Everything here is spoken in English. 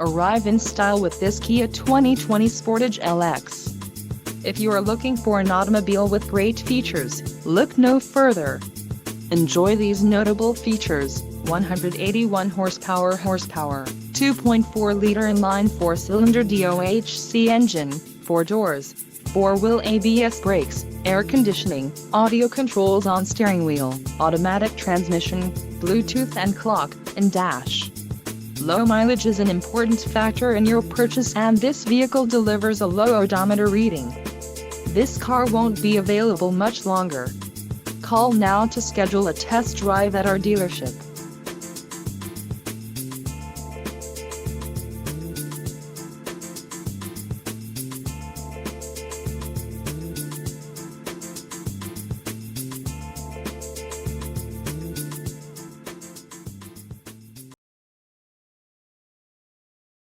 Arrive in style with this Kia 2020 Sportage LX. If you are looking for an automobile with great features, look no further. Enjoy these notable features: 181 horsepower, 2.4-liter inline 4-cylinder DOHC engine, 4 doors, 4-wheel ABS brakes, air conditioning, audio controls on steering wheel, automatic transmission, Bluetooth and clock, and dash. Low mileage is an important factor in your purchase, and this vehicle delivers a low odometer reading. This car won't be available much longer. Call now to schedule a test drive at our dealership.